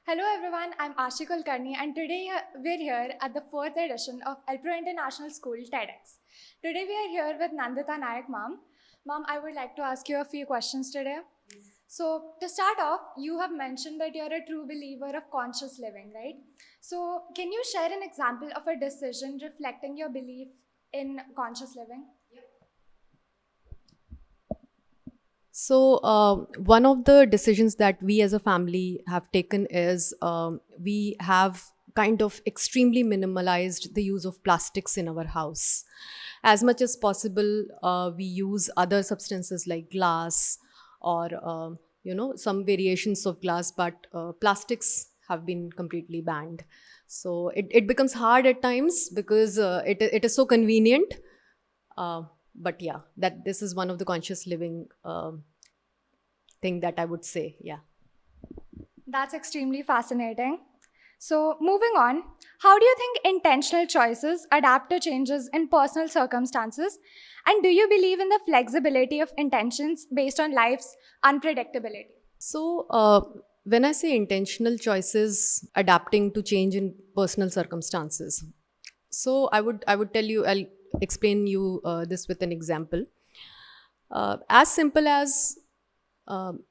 Hello everyone, I'm Ashi Kulkarni and today we're here at the 4th edition of Elpro International School TEDx. Today we are here with Nandita Naik ma'am. Ma'am, I would like to ask you a few questions today. So to start off, you have mentioned that you're a true believer of conscious living, right? So can you share an example of a decision reflecting your belief in conscious living? So, one of the decisions that we as a family have taken is we have kind of extremely minimalized the use of plastics in our house. As much as possible, we use other substances like glass or, some variations of glass, but plastics have been completely banned. So, it becomes hard at times because it is so convenient. But yeah, that this is one of the conscious living thing that I would say. Yeah. That's extremely fascinating. So, moving on, how do you think intentional choices adapt to changes in personal circumstances? And do you believe in the flexibility of intentions based on life's unpredictability? So when I say intentional choices adapting to change in personal circumstances, so I would tell you, I'll explain you this with an example. As simple as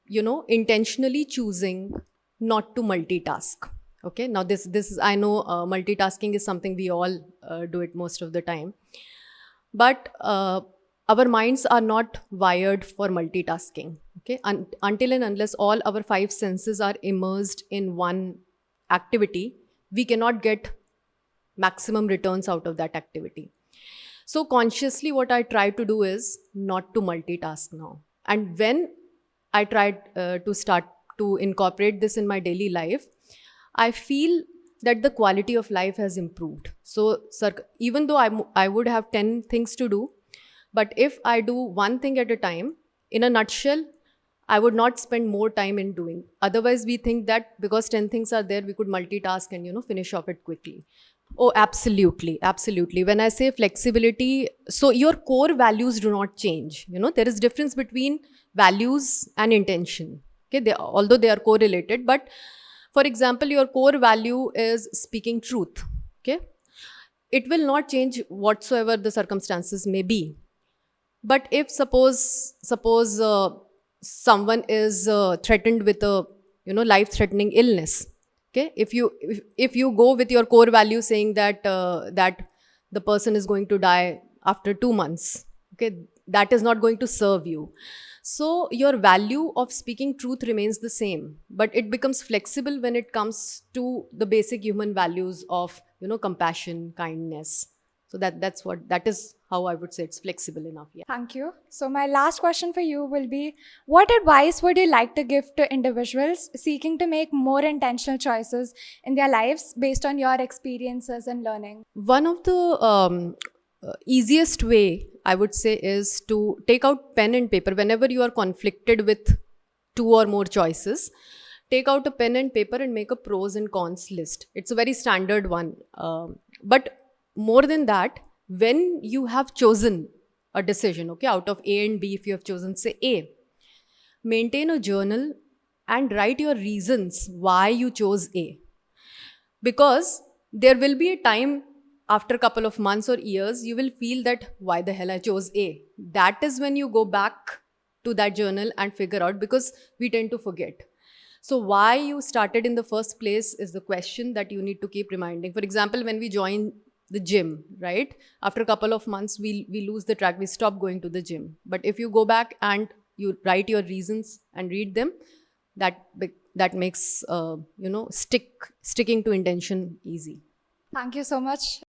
intentionally choosing not to multitask. Okay, now this is, I know multitasking is something we all do it most of the time, but our minds are not wired for multitasking. Okay, until and unless all our five senses are immersed in one activity, we cannot get maximum returns out of that activity. So consciously what I try to do is not to multitask now. And when I tried to start to incorporate this in my daily life, I feel that the quality of life has improved. So, sir, even though I would have 10 things to do, but if I do one thing at a time, in a nutshell, I would not spend more time in doing. Otherwise, we think that because 10 things are there, we could multitask and, finish off it quickly. Oh, absolutely. Absolutely. When I say flexibility, so your core values do not change. There is difference between values and intention. Okay. Although they are correlated, but for example, your core value is speaking truth. Okay. It will not change whatsoever the circumstances may be. But if suppose someone is threatened with a life threatening illness, okay, if you go with your core value saying that the person is going to die after 2 months, okay, that is not going to serve you. So your value of speaking truth remains the same, but it becomes flexible when it comes to the basic human values of compassion, kindness. So that is how I would say it's flexible enough. Yeah. Thank you. So, my last question for you will be, what advice would you like to give to individuals seeking to make more intentional choices in their lives based on your experiences and learning? One of the easiest way I would say is to take out pen and paper whenever you are conflicted with two or more choices. Take out a pen and paper and make a pros and cons list. It's a very standard one. But more than that, when you have chosen a decision, okay, out of A and B, if you have chosen, say, A, maintain a journal and write your reasons why you chose A, because there will be a time after a couple of months or years you will feel that why the hell I chose A. That is when you go back to that journal and figure out, because we tend to forget. So why you started in the first place is the question that you need to keep reminding. For example, when we join the gym, right, after a couple of months we lose the track, we stop going to the gym. But if you go back and you write your reasons and read them, that makes sticking to intention easy. Thank you so much.